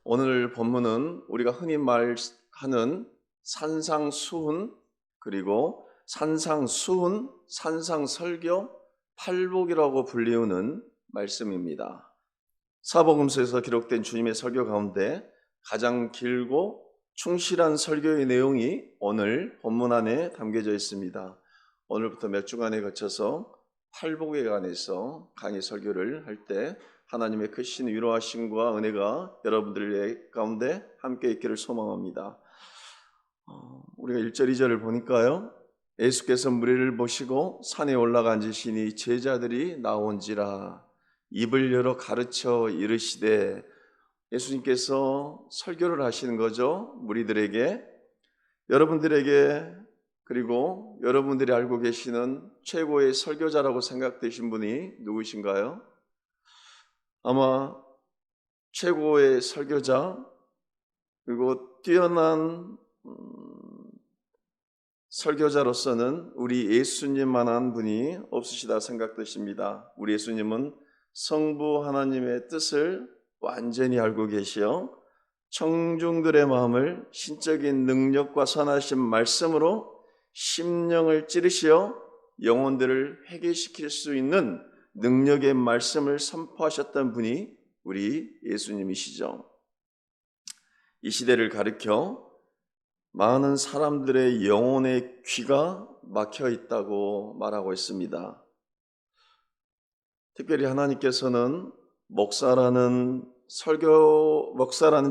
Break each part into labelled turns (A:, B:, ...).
A: 오늘 본문은 우리가 흔히 말하는 산상수훈, 그리고 산상수훈, 산상설교, 팔복이라고 불리우는 말씀입니다. 사복음서에서 기록된 주님의 설교 가운데 가장 길고 충실한 설교의 내용이 오늘 본문 안에 담겨져 있습니다. 오늘부터 몇 주간에 거쳐서 팔복에 관해서 강의 설교를 할 때 하나님의 크신 위로하심과 은혜가 여러분들 가운데 함께 있기를 소망합니다. 우리가 1절 2절을 보니까요, 예수께서 무리를 모시고 산에 올라가 앉으시니 제자들이 나온지라 입을 열어 가르쳐 이르시되, 예수님께서 설교를 하시는 거죠. 무리들에게, 여러분들에게, 그리고 여러분들이 알고 계시는 최고의 설교자라고 생각되신 분이 누구신가요? 아마 최고의 설교자, 그리고 뛰어난 설교자로서는 우리 예수님만한 분이 없으시다 생각되십니다. 우리 예수님은 성부 하나님의 뜻을 완전히 알고 계시어 청중들의 마음을 신적인 능력과 선하신 말씀으로 심령을 찌르시어 영혼들을 회개시킬 수 있는 능력의 말씀을 선포하셨던 분이 우리 예수님이시죠. 이 시대를 가리켜 많은 사람들의 영혼의 귀가 막혀 있다고 말하고 있습니다. 특별히 하나님께서는 목사라는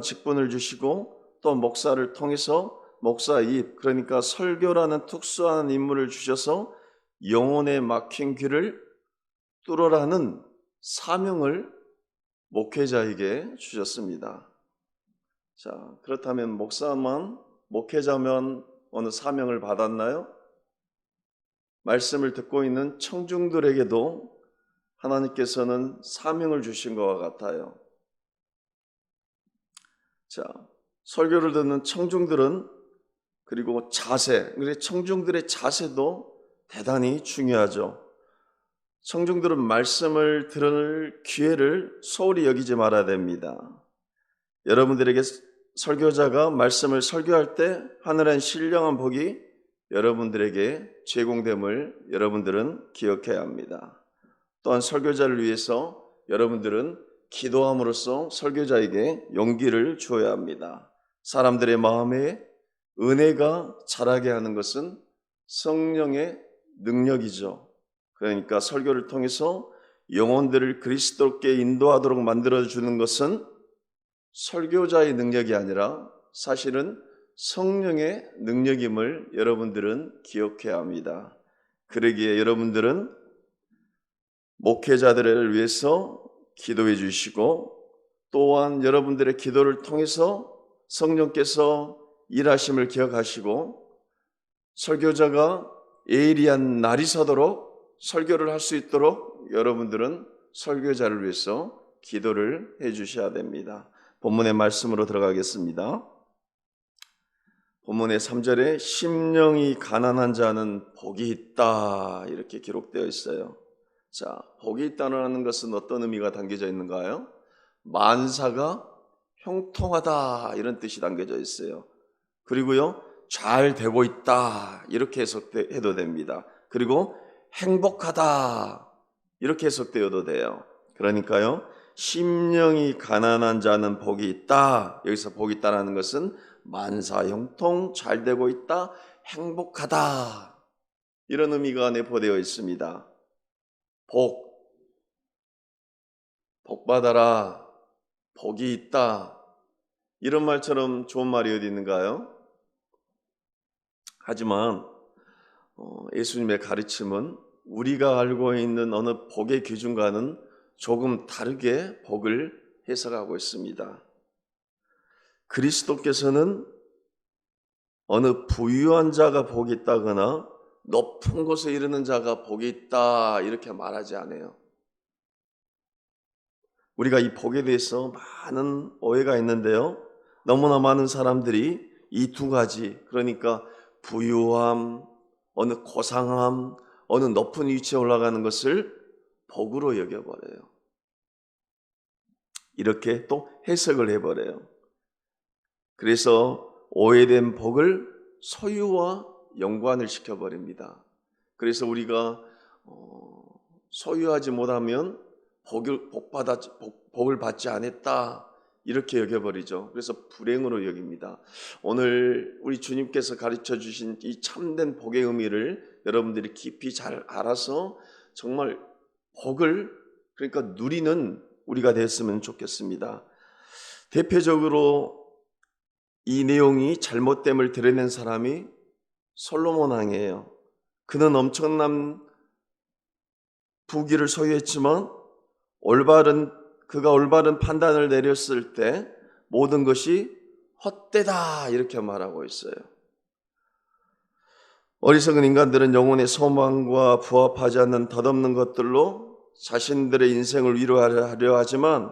A: 직분을 주시고, 또 목사를 통해서 목사 입, 그러니까 설교라는 특수한 인물을 주셔서 영혼에 막힌 귀를 뚫으라는 사명을 목회자에게 주셨습니다. 자, 그렇다면 목회자면 어느 사명을 받았나요? 말씀을 듣고 있는 청중들에게도 하나님께서는 사명을 주신 것과 같아요. 자, 설교를 듣는 청중들은, 그리고 청중들의 자세도 대단히 중요하죠. 청중들은 말씀을 들을 기회를 소홀히 여기지 말아야 됩니다. 여러분들에게 설교자가 말씀을 설교할 때 하늘엔 신령한 복이 여러분들에게 제공됨을 여러분들은 기억해야 합니다. 또한 설교자를 위해서 여러분들은 기도함으로써 설교자에게 용기를 주어야 합니다. 사람들의 마음에 은혜가 자라게 하는 것은 성령의 능력이죠. 그러니까 설교를 통해서 영혼들을 그리스도께 인도하도록 만들어주는 것은 설교자의 능력이 아니라 사실은 성령의 능력임을 여러분들은 기억해야 합니다. 그러기에 여러분들은 목회자들을 위해서 기도해 주시고, 또한 여러분들의 기도를 통해서 성령께서 일하심을 기억하시고, 설교자가 예리한 날이 서도록 설교를 할 수 있도록 여러분들은 설교자를 위해서 기도를 해 주셔야 됩니다. 본문의 말씀으로 들어가겠습니다. 본문의 3절에 심령이 가난한 자는 복이 있다, 이렇게 기록되어 있어요. 자, 복이 있다는 것은 어떤 의미가 담겨져 있는가요? 만사가 형통하다, 이런 뜻이 담겨져 있어요. 그리고요, 잘 되고 있다, 이렇게 해석해도 됩니다. 그리고 행복하다, 이렇게 해석되어도 돼요. 그러니까요, 심령이 가난한 자는 복이 있다, 여기서 복이 있다는 것은 만사 형통, 잘 되고 있다, 행복하다, 이런 의미가 내포되어 있습니다. 복 받아라, 복이 있다, 이런 말처럼 좋은 말이 어디 있는가요? 하지만 예수님의 가르침은 우리가 알고 있는 어느 복의 기준과는 조금 다르게 복을 해석하고 있습니다. 그리스도께서는 어느 부유한 자가 복이 있다거나 높은 곳에 이르는 자가 복이 있다, 이렇게 말하지 않아요. 우리가 이 복에 대해서 많은 오해가 있는데요, 너무나 많은 사람들이 이 두 가지, 그러니까 부유함, 어느 고상함, 어느 높은 위치에 올라가는 것을 복으로 여겨버려요. 이렇게 또 해석을 해버려요. 그래서 오해된 복을 소유와 연관을 시켜버립니다. 그래서 우리가 소유하지 못하면 복을 받지 않았다 이렇게 여겨버리죠. 그래서 불행으로 여깁니다. 오늘 우리 주님께서 가르쳐 주신 이 참된 복의 의미를 여러분들이 깊이 잘 알아서 정말 복을 그러니까 누리는 우리가 됐으면 좋겠습니다. 대표적으로 이 내용이 잘못됨을 드러낸 사람이 솔로몬 왕이에요. 그는 엄청난 부귀를 소유했지만 그가 올바른 판단을 내렸을 때 모든 것이 헛되다 이렇게 말하고 있어요. 어리석은 인간들은 영혼의 소망과 부합하지 않는 덧없는 것들로 자신들의 인생을 위로하려 하지만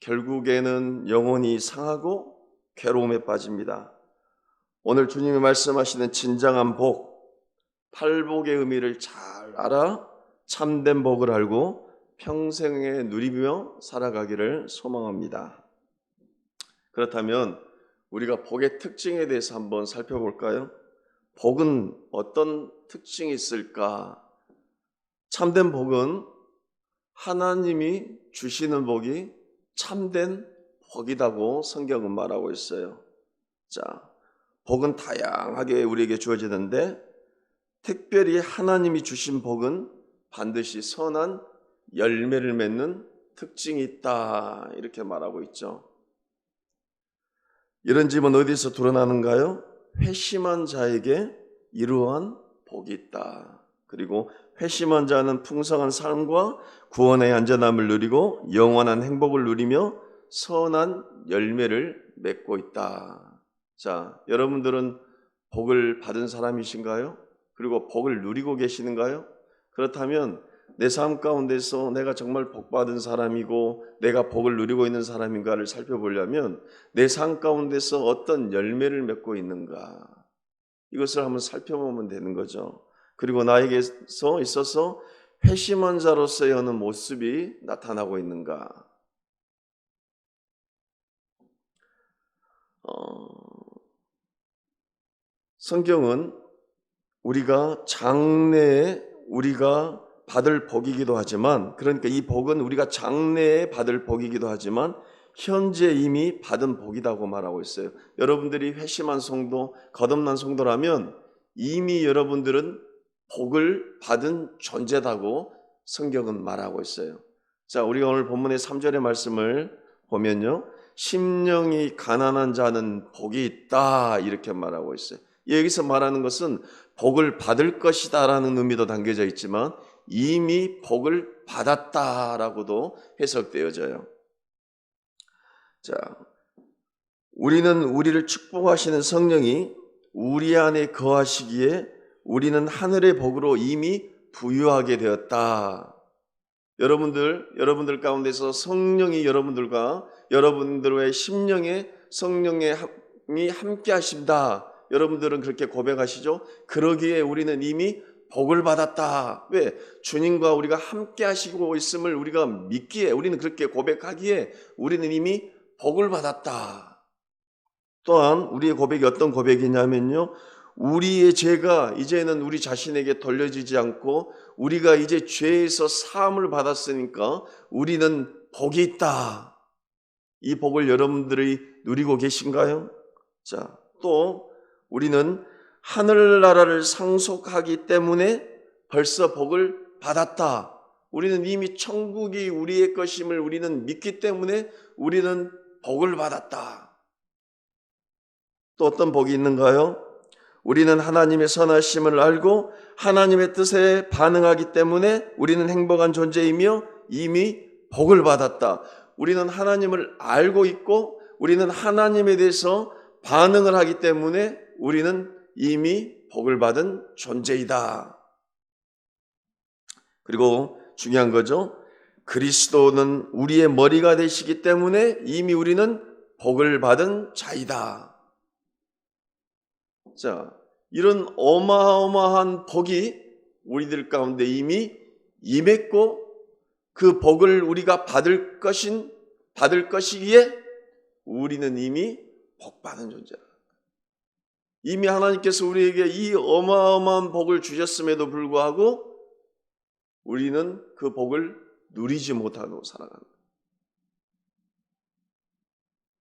A: 결국에는 영혼이 상하고 괴로움에 빠집니다. 오늘 주님이 말씀하시는 진정한 복, 팔복의 의미를 잘 알아 참된 복을 알고 평생에 누리며 살아가기를 소망합니다. 그렇다면 우리가 복의 특징에 대해서 한번 살펴볼까요? 복은 어떤 특징이 있을까? 참된 복은 하나님이 주시는 복이 참된 복이라고 성경은 말하고 있어요. 자, 복은 다양하게 우리에게 주어지는데 특별히 하나님이 주신 복은 반드시 선한 열매를 맺는 특징이 있다 이렇게 말하고 있죠. 이런 집은 어디서 드러나는가요? 회심한 자에게 이러한 복이 있다. 그리고 회심한 자는 풍성한 삶과 구원의 안전함을 누리고 영원한 행복을 누리며 선한 열매를 맺고 있다. 자, 여러분들은 복을 받은 사람이신가요? 그리고 복을 누리고 계시는가요? 그렇다면 내 삶 가운데서 내가 정말 복받은 사람이고 내가 복을 누리고 있는 사람인가를 살펴보려면 내 삶 가운데서 어떤 열매를 맺고 있는가 이것을 한번 살펴보면 되는 거죠. 그리고 나에게서 있어서 회심한 자로서의 어느 모습이 나타나고 있는가. 성경은 우리가 장래에 우리가 받을 복이기도 하지만 그러니까 이 복은 우리가 장래에 받을 복이기도 하지만 현재 이미 받은 복이라고 말하고 있어요. 여러분들이 회심한 성도, 거듭난 성도라면 이미 여러분들은 복을 받은 존재라고 성경은 말하고 있어요. 자, 우리가 오늘 본문의 3절의 말씀을 보면요. 심령이 가난한 자는 복이 있다 이렇게 말하고 있어요. 여기서 말하는 것은 복을 받을 것이다 라는 의미도 담겨져 있지만 이미 복을 받았다라고도 해석되어져요. 자, 우리는 우리를 축복하시는 성령이 우리 안에 거하시기에 우리는 하늘의 복으로 이미 부유하게 되었다. 여러분들 가운데서 성령이 여러분들과 여러분들의 심령에 성령이 함께 하신다. 여러분들은 그렇게 고백하시죠? 그러기에 우리는 이미 복을 받았다. 왜? 주님과 우리가 함께 하시고 있음을 우리가 믿기에 우리는 그렇게 고백하기에 우리는 이미 복을 받았다. 또한 우리의 고백이 어떤 고백이냐면요. 우리의 죄가 이제는 우리 자신에게 돌려지지 않고 우리가 이제 죄에서 사함을 받았으니까 우리는 복이 있다. 이 복을 여러분들이 누리고 계신가요? 자, 또 우리는 하늘나라를 상속하기 때문에 벌써 복을 받았다. 우리는 이미 천국이 우리의 것임을 우리는 믿기 때문에 우리는 복을 받았다. 또 어떤 복이 있는가요? 우리는 하나님의 선하심을 알고 하나님의 뜻에 반응하기 때문에 우리는 행복한 존재이며 이미 복을 받았다. 우리는 하나님을 알고 있고 우리는 하나님에 대해서 반응을 하기 때문에 우리는 이미 복을 받은 존재이다. 그리고 중요한 거죠. 그리스도는 우리의 머리가 되시기 때문에 이미 우리는 복을 받은 자이다. 자, 이런 어마어마한 복이 우리들 가운데 이미 임했고 그 복을 우리가 받을 것이기에 우리는 이미 복받은 존재라. 이미 하나님께서 우리에게 이 어마어마한 복을 주셨음에도 불구하고 우리는 그 복을 누리지 못하고 살아가는 거예요.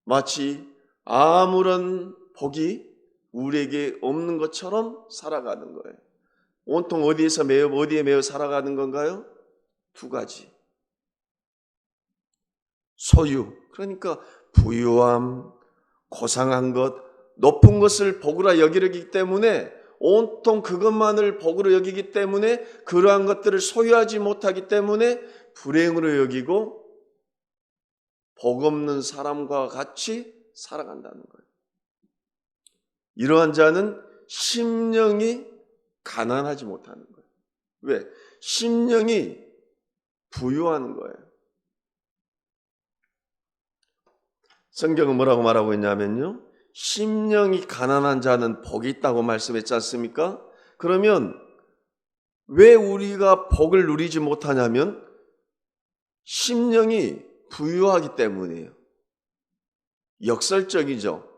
A: 마치 아무런 복이 우리에게 없는 것처럼 살아가는 거예요. 온통 어디에 매여 살아가는 건가요? 두 가지. 소유, 그러니까 부유함, 고상한 것, 높은 것을 복으로 여기기 때문에 온통 그것만을 복으로 여기기 때문에 그러한 것들을 소유하지 못하기 때문에 불행으로 여기고 복 없는 사람과 같이 살아간다는 거예요. 이러한 자는 심령이 가난하지 못하는 거예요. 왜? 심령이 부유하는 거예요. 성경은 뭐라고 말하고 있냐면요, 심령이 가난한 자는 복이 있다고 말씀했지 않습니까? 그러면 왜 우리가 복을 누리지 못하냐면 심령이 부유하기 때문이에요. 역설적이죠.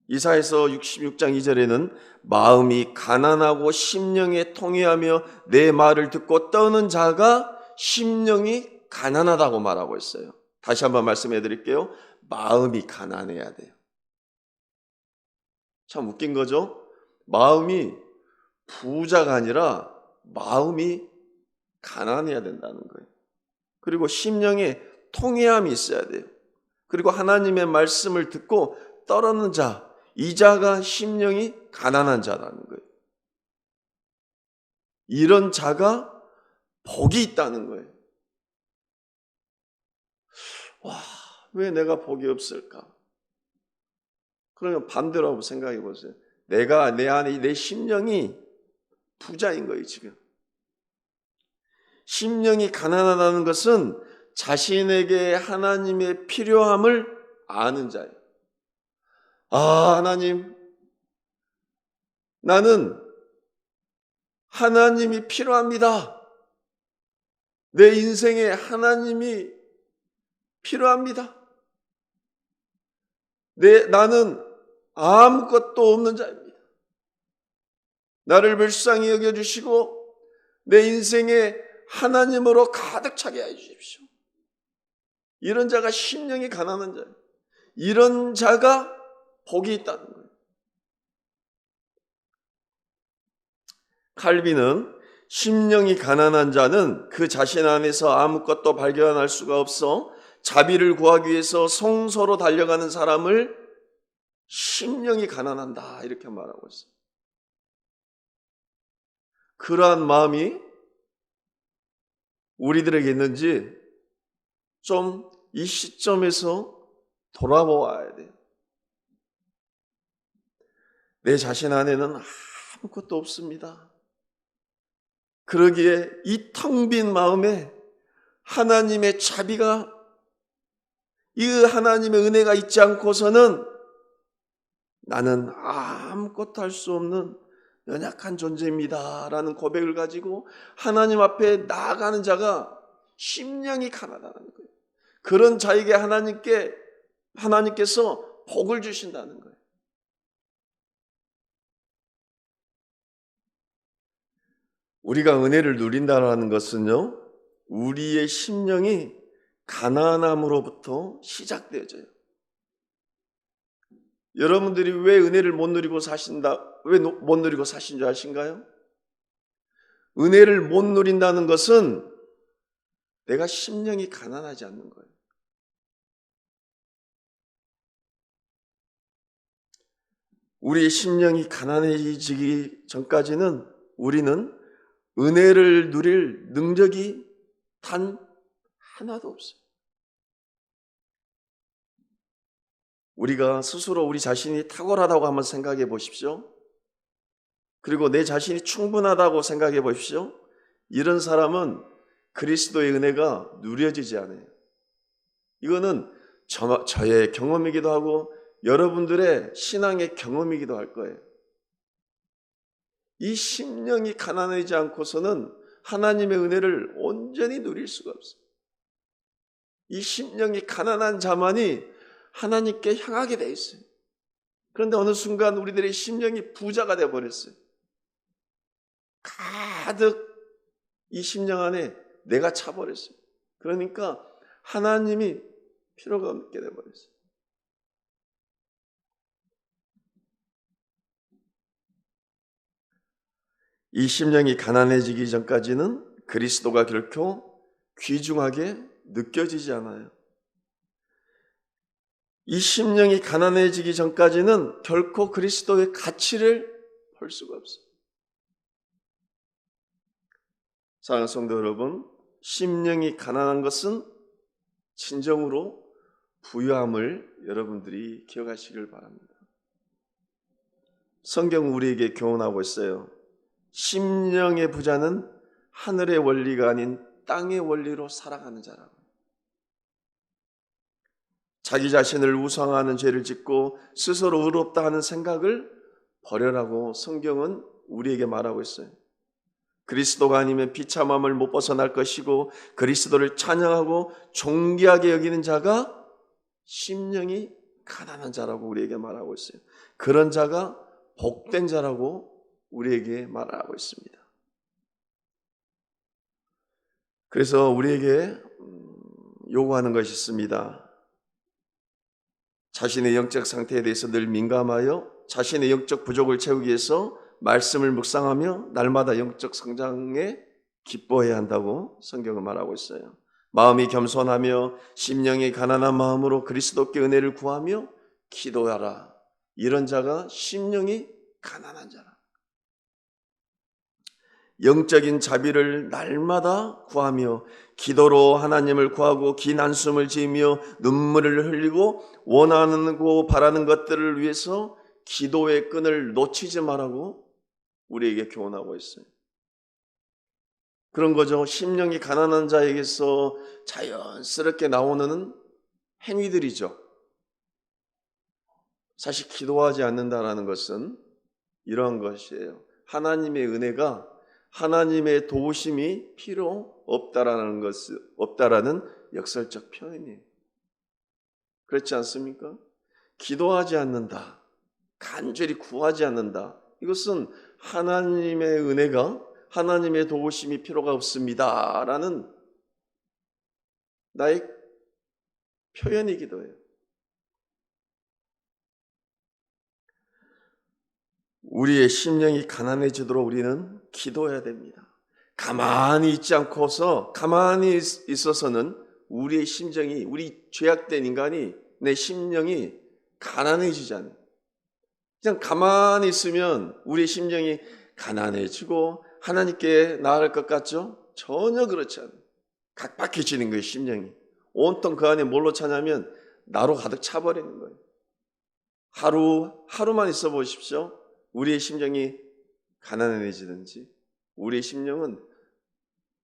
A: 이사야서 66장 2절에는 마음이 가난하고 심령에 통회하며 내 말을 듣고 떠는 자가 심령이 가난하다고 말하고 있어요. 다시 한번 말씀해 드릴게요. 마음이 가난해야 돼요. 참 웃긴 거죠? 마음이 부자가 아니라 마음이 가난해야 된다는 거예요. 그리고 심령에 통회함이 있어야 돼요. 그리고 하나님의 말씀을 듣고 떠르는 자, 이 자가 심령이 가난한 자라는 거예요. 이런 자가 복이 있다는 거예요. 와, 왜 내가 복이 없을까? 그러면 반대로 한번 생각해 보세요. 내가 내 안에 내 심령이 부자인 거예요, 지금. 심령이 가난하다는 것은 자신에게 하나님의 필요함을 아는 자예요. 아, 하나님, 나는 하나님이 필요합니다. 내 인생에 하나님이 필요합니다. 나는 아무것도 없는 자입니다. 나를 불쌍히 여겨주시고 내 인생에 하나님으로 가득 차게 해주십시오. 이런 자가 심령이 가난한 자예요. 이런 자가 복이 있다는 거예요. 칼빈은 심령이 가난한 자는 그 자신 안에서 아무것도 발견할 수가 없어 자비를 구하기 위해서 성소로 달려가는 사람을 심령이 가난한다 이렇게 말하고 있어요. 그러한 마음이 우리들에게 있는지 좀 이 시점에서 돌아보아야 돼요. 내 자신 안에는 아무것도 없습니다. 그러기에 이 텅 빈 마음에 하나님의 자비가, 이 하나님의 은혜가 있지 않고서는 나는 아무것도 할 수 없는 연약한 존재입니다 라는 고백을 가지고 하나님 앞에 나아가는 자가 심령이 가난하다는 거예요. 그런 자에게 하나님께서 복을 주신다는 거예요. 우리가 은혜를 누린다는 것은요, 우리의 심령이 가난함으로부터 시작되어져요. 여러분들이 왜 은혜를 못 누리고 왜 못 누리고 사신 줄 아신가요? 은혜를 못 누린다는 것은 내가 심령이 가난하지 않는 거예요. 우리의 심령이 가난해지기 전까지는 우리는 은혜를 누릴 능력이 단 하나도 없어요. 우리가 스스로 우리 자신이 탁월하다고 한번 생각해 보십시오. 그리고 내 자신이 충분하다고 생각해 보십시오. 이런 사람은 그리스도의 은혜가 누려지지 않아요. 이거는 저의 경험이기도 하고 여러분들의 신앙의 경험이기도 할 거예요. 이 심령이 가난하지 않고서는 하나님의 은혜를 온전히 누릴 수가 없어요. 이 심령이 가난한 자만이 하나님께 향하게 돼 있어요. 그런데 어느 순간 우리들의 심령이 부자가 되어 버렸어요. 가득 이 심령 안에 내가 차버렸어요. 그러니까 하나님이 필요가 없게 되어 버렸어요. 이 심령이 가난해지기 전까지는 그리스도가 결코 귀중하게 느껴지지 않아요. 이 심령이 가난해지기 전까지는 결코 그리스도의 가치를 볼 수가 없어요. 사랑하는 성도 여러분, 심령이 가난한 것은 진정으로 부유함을 여러분들이 기억하시길 바랍니다. 성경은 우리에게 교훈하고 있어요. 심령의 부자는 하늘의 원리가 아닌 땅의 원리로 살아가는 자라고. 자기 자신을 우상화하는 죄를 짓고 스스로 의롭다 하는 생각을 버려라고 성경은 우리에게 말하고 있어요. 그리스도가 아니면 비참함을 못 벗어날 것이고 그리스도를 찬양하고 존귀하게 여기는 자가 심령이 가난한 자라고 우리에게 말하고 있어요. 그런 자가 복된 자라고 우리에게 말하고 있습니다. 그래서 우리에게 요구하는 것이 있습니다. 자신의 영적 상태에 대해서 늘 민감하여 자신의 영적 부족을 채우기 위해서 말씀을 묵상하며 날마다 영적 성장에 기뻐해야 한다고 성경은 말하고 있어요. 마음이 겸손하며 심령이 가난한 마음으로 그리스도께 은혜를 구하며 기도하라. 이런 자가 심령이 가난한 자라. 영적인 자비를 날마다 구하며 기도로 하나님을 구하고 긴 한숨을 지으며 눈물을 흘리고 원하고 바라는 것들을 위해서 기도의 끈을 놓치지 말라고 우리에게 교훈하고 있어요. 그런 거죠. 심령이 가난한 자에게서 자연스럽게 나오는 행위들이죠. 사실 기도하지 않는다라는 것은 이러한 것이에요. 하나님의 은혜가 하나님의 도우심이 필요 없다라는 것을 없다라는 역설적 표현이에요. 그렇지 않습니까? 기도하지 않는다. 간절히 구하지 않는다. 이것은 하나님의 은혜가 하나님의 도우심이 필요가 없습니다라는 나의 표현이기도 해요. 우리의 심령이 가난해지도록 우리는 기도해야 됩니다. 가만히 있지 않고서 가만히 있어서는 우리의 심정이 우리 죄악된 인간이 내 심령이 가난해지지 않아요. 그냥 가만히 있으면 우리의 심령이 가난해지고 하나님께 나아갈 것 같죠? 전혀 그렇지 않아요. 각박해지는 거예요. 심령이. 온통 그 안에 뭘로 차냐면 나로 가득 차버리는 거예요. 하루만 있어 보십시오. 우리의 심령이 가난해지든지 우리의 심령은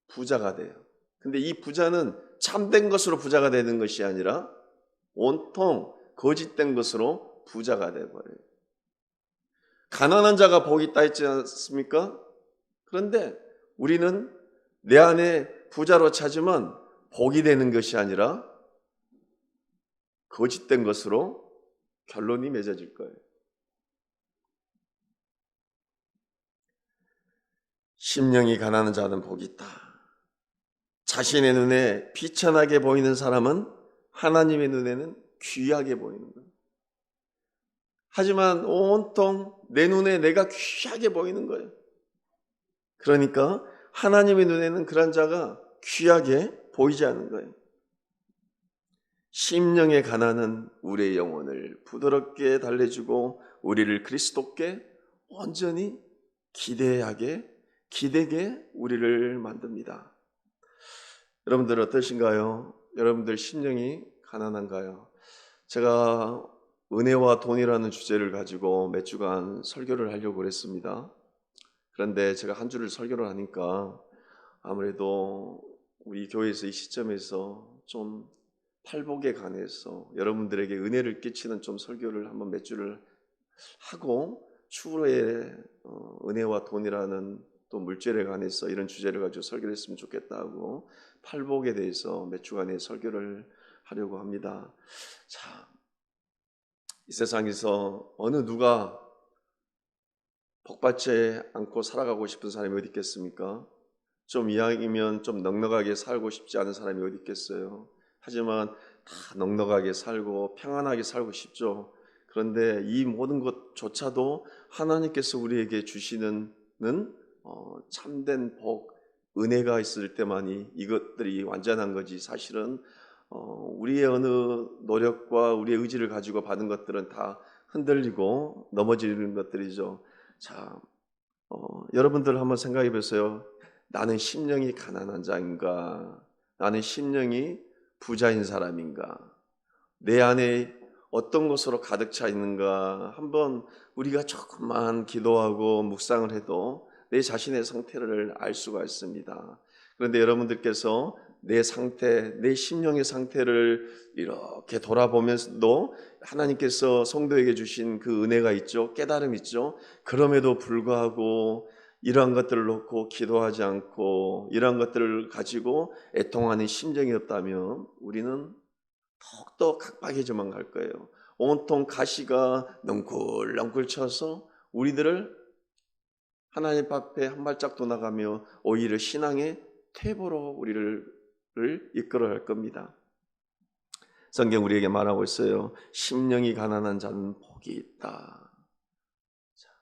A: 부자가 돼요. 근데 이 부자는 참된 것으로 부자가 되는 것이 아니라 온통 거짓된 것으로 부자가 되어버려요. 가난한 자가 복이 있다 했지 않습니까? 그런데 우리는 내 안에 부자로 찾으면 복이 되는 것이 아니라 거짓된 것으로 결론이 맺어질 거예요. 심령이 가난한 자는 복이 있다. 자신의 눈에 비천하게 보이는 사람은 하나님의 눈에는 귀하게 보이는 거예요. 하지만 온통 내 눈에 내가 귀하게 보이는 거예요. 그러니까 하나님의 눈에는 그런 자가 귀하게 보이지 않는 거예요. 심령의 가난은 우리의 영혼을 부드럽게 달래주고 우리를 그리스도께 온전히 기대게 우리를 만듭니다. 여러분들 어떠신가요? 여러분들 심령이 가난한가요? 제가 은혜와 돈이라는 주제를 가지고 몇 주간 설교를 하려고 했습니다. 그런데 제가 한 주를 설교를 하니까 아무래도 우리 교회에서 이 시점에서 좀 팔복에 관해서 여러분들에게 은혜를 끼치는 좀 설교를 한번 몇 주를 하고 추후에 은혜와 돈이라는 또 물질에 관해서 이런 주제를 가지고 설교를 했으면 좋겠다고 팔복에 대해서 몇 주간의 설교를 하려고 합니다. 자, 이 세상에서 어느 누가 복받지 않고 살아가고 싶은 사람이 어디 있겠습니까? 좀 이왕이면 좀 넉넉하게 살고 싶지 않은 사람이 어디 있겠어요? 하지만 다 넉넉하게 살고 평안하게 살고 싶죠. 그런데 이 모든 것조차도 하나님께서 우리에게 주시는 참된 복, 은혜가 있을 때만이 이것들이 완전한 거지. 사실은 우리의 어느 노력과 우리의 의지를 가지고 받은 것들은 다 흔들리고 넘어지는 것들이죠. 자, 여러분들 한번 생각해 보세요. 나는 심령이 가난한 자인가? 나는 심령이 부자인 사람인가? 내 안에 어떤 것으로 가득 차 있는가? 한번 우리가 조금만 기도하고 묵상을 해도 내 자신의 상태를 알 수가 있습니다. 그런데 여러분들께서 내 상태, 내 심령의 상태를 이렇게 돌아보면서도 하나님께서 성도에게 주신 그 은혜가 있죠. 깨달음 있죠. 그럼에도 불구하고 이러한 것들을 놓고 기도하지 않고 이러한 것들을 가지고 애통하는 심정이 없다면 우리는 더욱더 각박해져만 갈 거예요. 온통 가시가 넝쿨넝쿨 쳐서 우리들을 하나님 앞에 한 발짝 더 나가며 오히려 신앙의 퇴보로 우리를 이끌어야 할 겁니다. 성경 우리에게 말하고 있어요. 심령이 가난한 자는 복이 있다.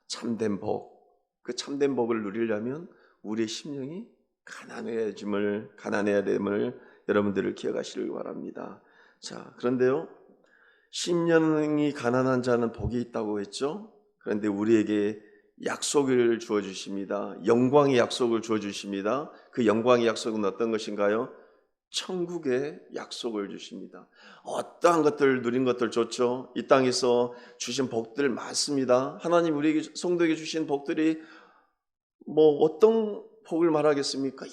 A: 참된 복. 그 참된 복을 누리려면 우리의 심령이 가난해야 됨을 여러분들을 기억하시길 바랍니다. 자, 그런데요, 심령이 가난한 자는 복이 있다고 했죠. 그런데 우리에게 약속을 주어 주십니다. 영광의 약속을 주어 주십니다. 그 영광의 약속은 어떤 것인가요? 천국의 약속을 주십니다. 어떠한 것들 누린 것들 좋죠. 이 땅에서 주신 복들 많습니다. 하나님 우리에게 성도에게 주신 복들이 어떤 복을 말하겠습니까?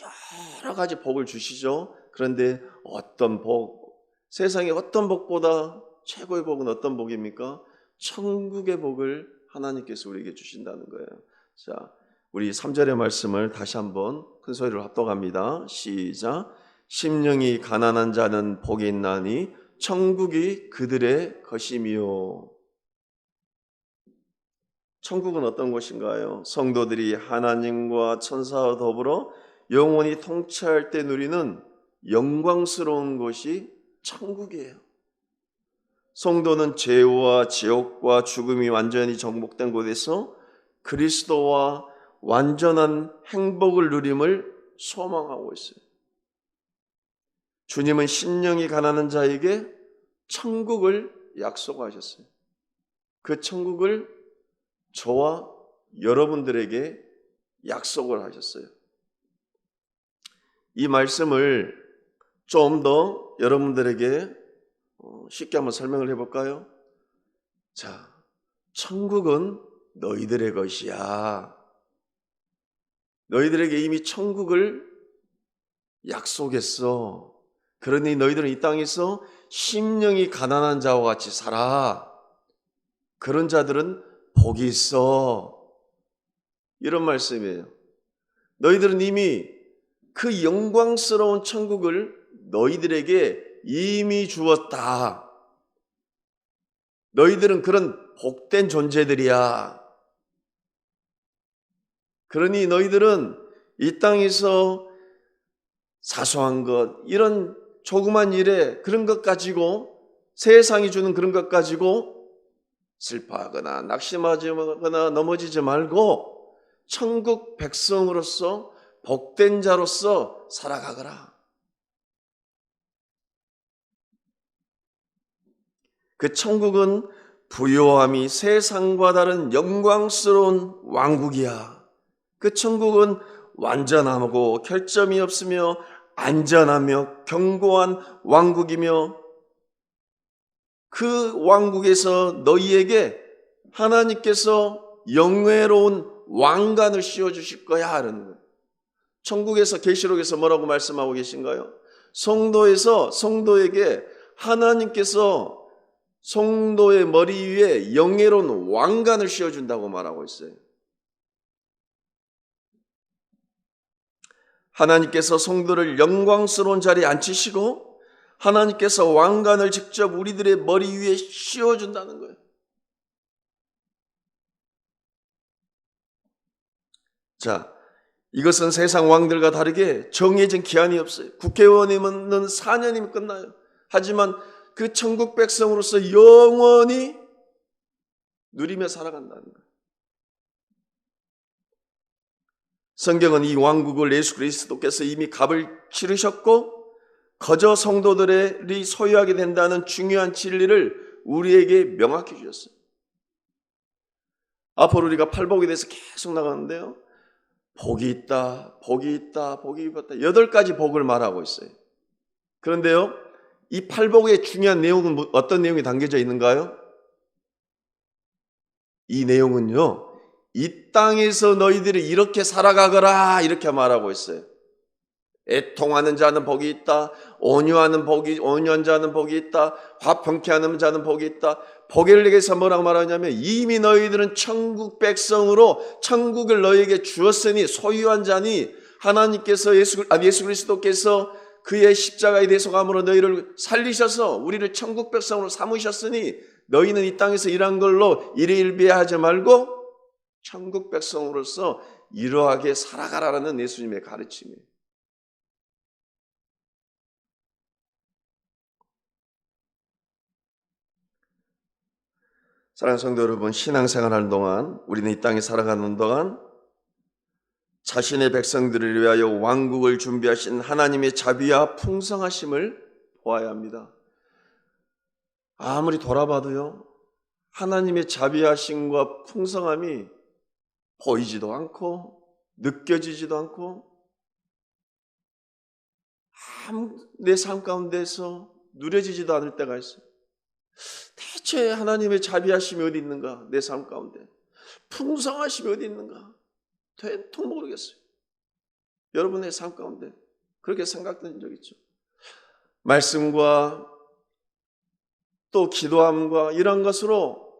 A: 여러 가지 복을 주시죠. 그런데 어떤 복, 세상의 어떤 복보다 최고의 복은 어떤 복입니까? 천국의 복을 하나님께서 우리에게 주신다는 거예요. 자, 우리 3절의 말씀을 다시 한번 큰 소리로 합독합니다. 시작. 심령이 가난한 자는 복이 있나니 천국이 그들의 것이미요. 천국은 어떤 곳인가요? 성도들이 하나님과 천사와 더불어 영원히 통치할 때 누리는 영광스러운 곳이 천국이에요. 성도는 죄와 지옥과 죽음이 완전히 정복된 곳에서 그리스도와 완전한 행복을 누림을 소망하고 있어요. 주님은 심령이 가난한 자에게 천국을 약속하셨어요. 그 천국을 저와 여러분들에게 약속을 하셨어요. 이 말씀을 좀 더 여러분들에게 쉽게 한번 설명을 해볼까요? 자, 천국은 너희들의 것이야. 너희들에게 이미 천국을 약속했어. 그러니 너희들은 이 땅에서 심령이 가난한 자와 같이 살아. 그런 자들은 복이 있어. 이런 말씀이에요. 너희들은 이미 그 영광스러운 천국을 너희들에게 이미 주었다. 너희들은 그런 복된 존재들이야. 그러니 너희들은 이 땅에서 사소한 것, 이런 조그만 일에 그런 것 가지고, 세상이 주는 그런 것 가지고 슬퍼하거나 낙심하거나 넘어지지 말고 천국 백성으로서 복된 자로서 살아가거라. 그 천국은 부요함이 세상과 다른 영광스러운 왕국이야. 그 천국은 완전하고 결점이 없으며 안전하며 견고한 왕국이며 그 왕국에서 너희에게 하나님께서 영예로운 왕관을 씌워주실 거야 하는 거예요. 천국에서 계시록에서 뭐라고 말씀하고 계신가요? 성도에게 하나님께서 성도의 머리 위에 영예로운 왕관을 씌워준다고 말하고 있어요. 하나님께서 성도를 영광스러운 자리에 앉히시고 하나님께서 왕관을 직접 우리들의 머리 위에 씌워준다는 거예요. 자, 이것은 세상 왕들과 다르게 정해진 기한이 없어요. 국회의원이면 4년이면 끝나요. 하지만 그 천국 백성으로서 영원히 누리며 살아간다는 거예요. 성경은 이 왕국을 예수 그리스도께서 이미 값을 치르셨고 거저 성도들이 소유하게 된다는 중요한 진리를 우리에게 명확히 주셨어요. 앞으로 우리가 팔복에 대해서 계속 나가는데요. 복이 있다, 복이 있다, 복이 있다. 8가지 복을 말하고 있어요. 그런데요, 이 팔복의 중요한 내용은 어떤 내용이 담겨져 있는가요? 이 내용은요, 이 땅에서 너희들이 이렇게 살아가거라 이렇게 말하고 있어요. 애통하는 자는 복이 있다. 온유한 자는 복이 있다. 화평케 하는 자는 복이 있다. 복을 내게서 뭐라고 말하냐면 이미 너희들은 천국 백성으로 천국을 너희에게 주었으니 소유한 자니 하나님께서 예수 그리스도께서 그의 십자가에 대속함으로 너희를 살리셔서 우리를 천국 백성으로 삼으셨으니 너희는 이 땅에서 일한 걸로 일희일비하지 말고 천국 백성으로서 이러하게 살아가라는 예수님의 가르침이에요. 사랑하는 성도 여러분, 신앙생활하는 동안 우리는 이 땅에 살아가는 동안 자신의 백성들을 위하여 왕국을 준비하신 하나님의 자비와 풍성하심을 보아야 합니다. 아무리 돌아봐도요, 하나님의 자비하심과 풍성함이 보이지도 않고 느껴지지도 않고 내 삶 가운데서 누려지지도 않을 때가 있어요. 대체 하나님의 자비하심이 어디 있는가? 내 삶 가운데 풍성하심이 어디 있는가? 도통 모르겠어요. 여러분의 삶 가운데 그렇게 생각된 적 있죠? 말씀과 또 기도함과 이런 것으로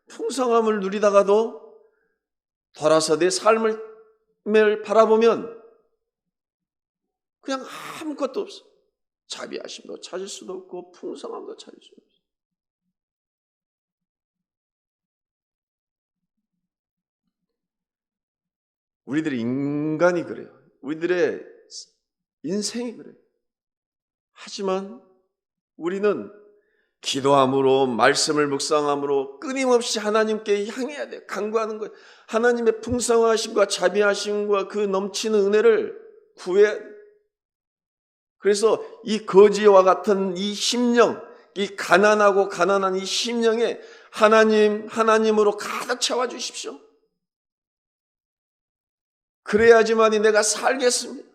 A: 풍성함을 누리다가도 돌아서 내 삶을 바라보면 그냥 아무것도 없어. 자비하심도 찾을 수도 없고 풍성함도 찾을 수도 없어. 우리들의 인간이 그래요. 우리들의 인생이 그래요. 하지만 우리는 기도함으로 말씀을 묵상함으로 끊임없이 하나님께 향해야 돼요. 간구하는 거예요. 하나님의 풍성하심과 자비하심과 그 넘치는 은혜를 구해야 돼요. 그래서 이 거지와 같은 이 심령, 이 가난한 이 심령에 하나님으로 가득 채워주십시오. 그래야지만이 내가 살겠습니다.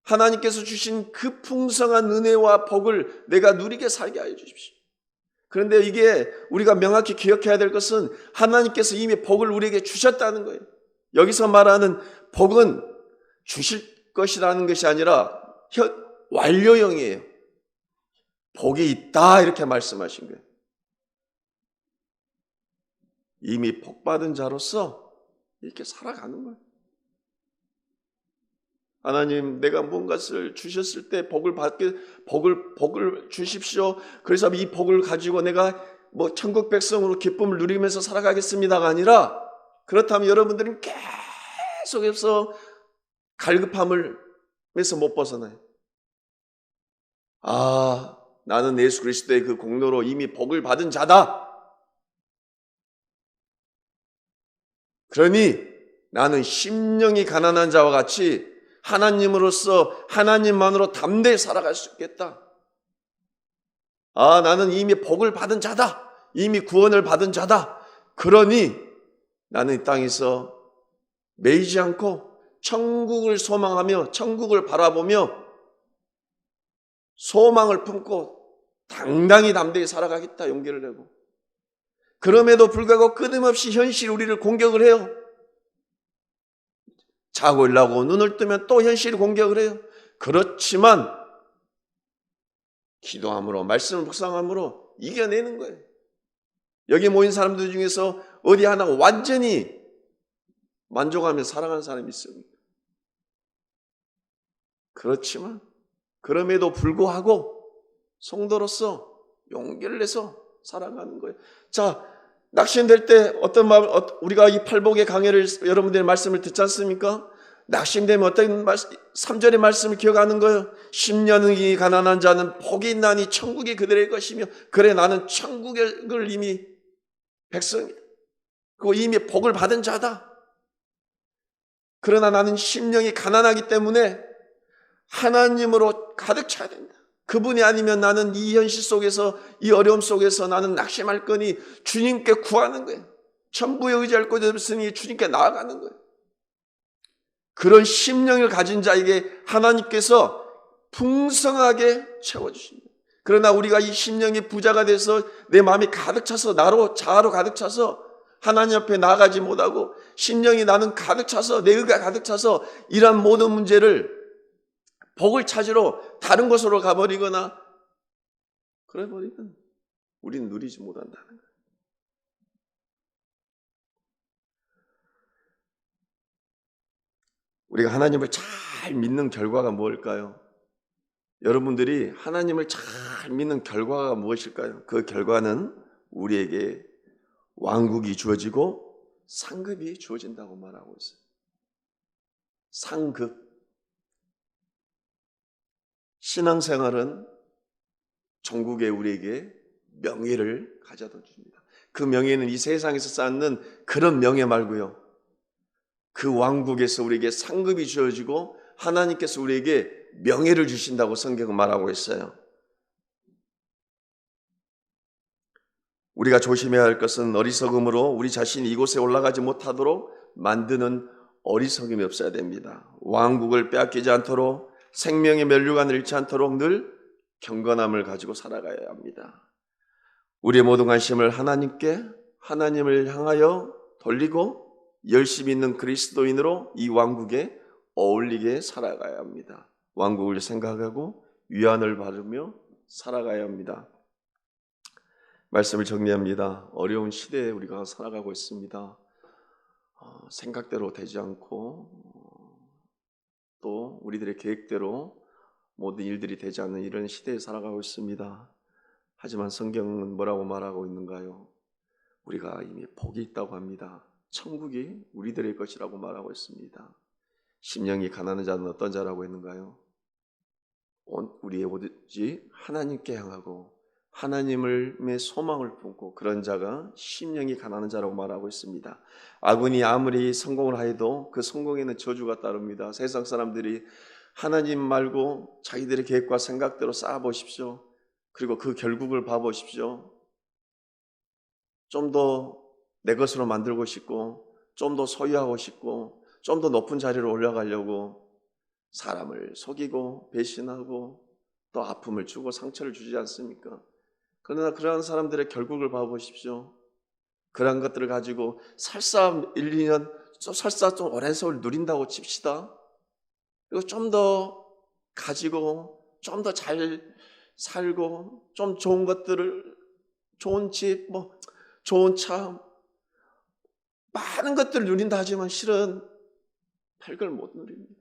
A: 하나님께서 주신 그 풍성한 은혜와 복을 내가 누리게 살게 하여 주십시오. 그런데 이게 우리가 명확히 기억해야 될 것은 하나님께서 이미 복을 우리에게 주셨다는 거예요. 여기서 말하는 복은 주실 것이라는 것이 아니라 완료형이에요. 복이 있다 이렇게 말씀하신 거예요. 이미 복받은 자로서 이렇게 살아가는 거예요. 하나님, 내가 뭔가를 주셨을 때 복을 주십시오. 그래서 이 복을 가지고 내가 천국 백성으로 기쁨을 누리면서 살아가겠습니다가 아니라, 그렇다면 여러분들은 계속해서 갈급함에서 못 벗어나요. 나는 예수 그리스도의 그 공로로 이미 복을 받은 자다. 그러니 나는 심령이 가난한 자와 같이 하나님으로서 하나님만으로 담대히 살아갈 수 있겠다. 나는 이미 복을 받은 자다. 이미 구원을 받은 자다. 그러니 나는 이 땅에서 매이지 않고 천국을 소망하며 천국을 바라보며 소망을 품고 당당히 담대히 살아가겠다. 용기를 내고. 그럼에도 불구하고 끊임없이 현실이 우리를 공격을 해요. 자고 일어나고 눈을 뜨면 또 현실이 공격을 해요. 그렇지만 기도함으로 말씀을 묵상함으로 이겨내는 거예요. 여기 모인 사람들 중에서 어디 하나 완전히 만족하며 살아가는 사람이 있습니까? 그렇지만 그럼에도 불구하고 성도로서 용기를 내서 살아가는 거예요. 자, 낙심될 때 어떤 마음, 우리가 이 팔복의 강해를 여러분들의 말씀을 듣지 않습니까? 낙심되면 어떤 3절의 말씀을 기억하는 거예요. 10년이 가난한 자는 복이 있나니 천국이 그들의 것이며, 그래 나는 천국을 이미 백성이다. 그 이미 복을 받은 자다. 그러나 나는 심령이 가난하기 때문에 하나님으로 가득 차야 된다. 그분이 아니면 나는 이 현실 속에서, 이 어려움 속에서 나는 낙심할 거니 주님께 구하는 거예요. 천부에 의지할 곳이 없으니 주님께 나아가는 거예요. 그런 심령을 가진 자에게 하나님께서 풍성하게 채워주십니다. 그러나 우리가 이 심령이 부자가 돼서 내 마음이 가득 차서 자아로 가득 차서 하나님 앞에 나아가지 못하고, 심령이 나는 가득 차서, 내 의가 가득 차서 이러한 모든 문제를 복을 찾으러 다른 곳으로 가버리거나 그래버리면 우리는 누리지 못한다는 거예요. 우리가 하나님을 잘 믿는 결과가 무엇일까요? 여러분들이 하나님을 잘 믿는 결과가 무엇일까요? 그 결과는 우리에게 왕국이 주어지고 상급이 주어진다고 말하고 있어요. 상급. 신앙생활은 전국에 우리에게 명예를 가져다 줍니다. 그 명예는 이 세상에서 쌓는 그런 명예 말고요, 그 왕국에서 우리에게 상급이 주어지고 하나님께서 우리에게 명예를 주신다고 성경은 말하고 있어요. 우리가 조심해야 할 것은 어리석음으로 우리 자신이 이곳에 올라가지 못하도록 만드는 어리석음이 없어야 됩니다. 왕국을 빼앗기지 않도록, 생명의 면류관을 잃지 않도록 늘 경건함을 가지고 살아가야 합니다. 우리의 모든 관심을 하나님을 향하여 돌리고 열심히 있는 그리스도인으로 이 왕국에 어울리게 살아가야 합니다. 왕국을 생각하고 위안을 받으며 살아가야 합니다. 말씀을 정리합니다. 어려운 시대에 우리가 살아가고 있습니다. 생각대로 되지 않고 또 우리들의 계획대로 모든 일들이 되지 않는 이런 시대에 살아가고 있습니다. 하지만 성경은 뭐라고 말하고 있는가요? 우리가 이미 복이 있다고 합니다. 천국이 우리들의 것이라고 말하고 있습니다. 심령이 가난한 자는 어떤 자라고 했는가요? 우리의 오직 하나님께 향하고 하나님의 소망을 품고, 그런 자가 심령이 가난한 자라고 말하고 있습니다. 아군이 아무리 성공을 하여도 그 성공에는 저주가 따릅니다. 세상 사람들이 하나님 말고 자기들의 계획과 생각대로 쌓아보십시오. 그리고 그 결국을 봐보십시오. 좀 더 내 것으로 만들고 싶고, 좀 더 소유하고 싶고, 좀 더 높은 자리로 올라가려고 사람을 속이고 배신하고 또 아픔을 주고 상처를 주지 않습니까? 그러나 그러한 사람들의 결국을 봐보십시오. 그러한 것들을 가지고 설사 1, 2년, 설사 좀 오랜 세월 누린다고 칩시다. 그리고 좀 더 가지고 좀 더 잘 살고 좀 좋은 것들을, 좋은 집, 좋은 차, 많은 것들을 누린다 하지만 실은 별걸 못 누립니다.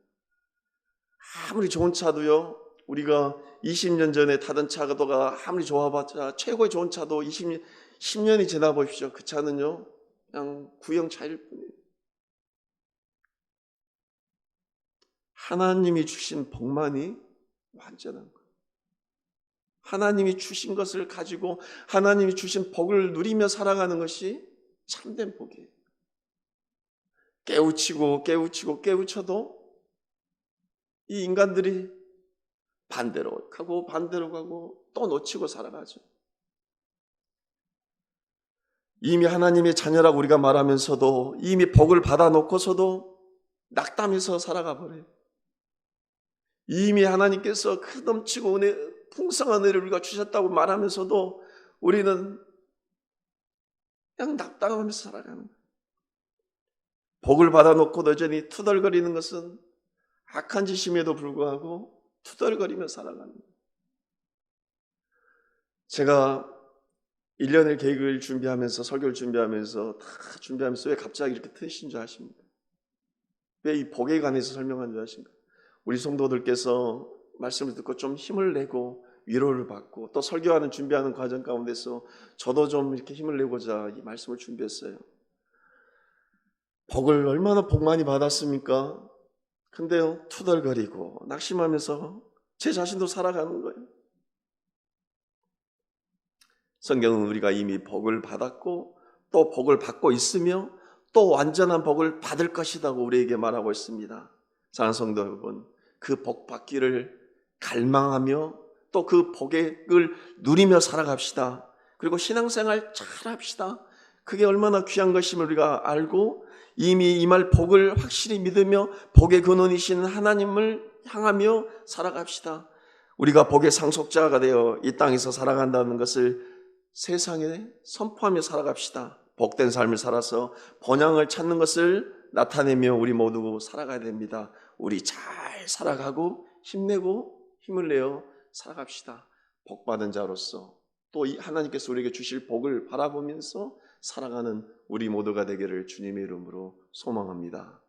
A: 아무리 좋은 차도요, 우리가 20년 전에 타던 차가 아무리 좋아봤자 최고의 좋은 차도 10년이 지나 보십시오. 그 차는요 그냥 구형 차일 뿐이에요. 하나님이 주신 복만이 완전한 거예요. 하나님이 주신 것을 가지고 하나님이 주신 복을 누리며 살아가는 것이 참된 복이에요. 깨우쳐도 이 인간들이 반대로 가고 또 놓치고 살아가죠. 이미 하나님의 자녀라고 우리가 말하면서도, 이미 복을 받아놓고서도 낙담해서 살아가 버려요. 이미 하나님께서 그 넘치고 풍성한 은혜를 우리가 주셨다고 말하면서도 우리는 그냥 낙담하면서 살아가는 거예요. 복을 받아놓고 여전히 투덜거리는 것은 악한 짓임에도 불구하고 투덜거리며 살아가는 거예요. 제가 1년을 계획을 준비하면서, 설교를 준비하면서 왜 갑자기 이렇게 트신 줄 아십니까? 왜 이 복에 관해서 설명한 줄 아십니까? 우리 성도들께서 말씀을 듣고 좀 힘을 내고 위로를 받고 또 설교하는 준비하는 과정 가운데서 저도 좀 이렇게 힘을 내고자 이 말씀을 준비했어요. 복을 얼마나 복 많이 받았습니까? 근데요, 투덜거리고 낙심하면서 제 자신도 살아가는 거예요. 성경은 우리가 이미 복을 받았고 또 복을 받고 있으며 또 완전한 복을 받을 것이라고 우리에게 말하고 있습니다. 사랑하는 성도 여러분, 그 복 받기를 갈망하며 또 그 복을 누리며 살아갑시다. 그리고 신앙생활 잘합시다. 그게 얼마나 귀한 것임을 우리가 알고 이미 임할 복을 확실히 믿으며 복의 근원이신 하나님을 향하며 살아갑시다. 우리가 복의 상속자가 되어 이 땅에서 살아간다는 것을 세상에 선포하며 살아갑시다. 복된 삶을 살아서 번영을 찾는 것을 나타내며 우리 모두 살아가야 됩니다. 우리 잘 살아가고 힘내고 힘을 내어 살아갑시다. 복받은 자로서 또 하나님께서 우리에게 주실 복을 바라보면서 살아가는 우리 모두가 되기를 주님의 이름으로 소망합니다.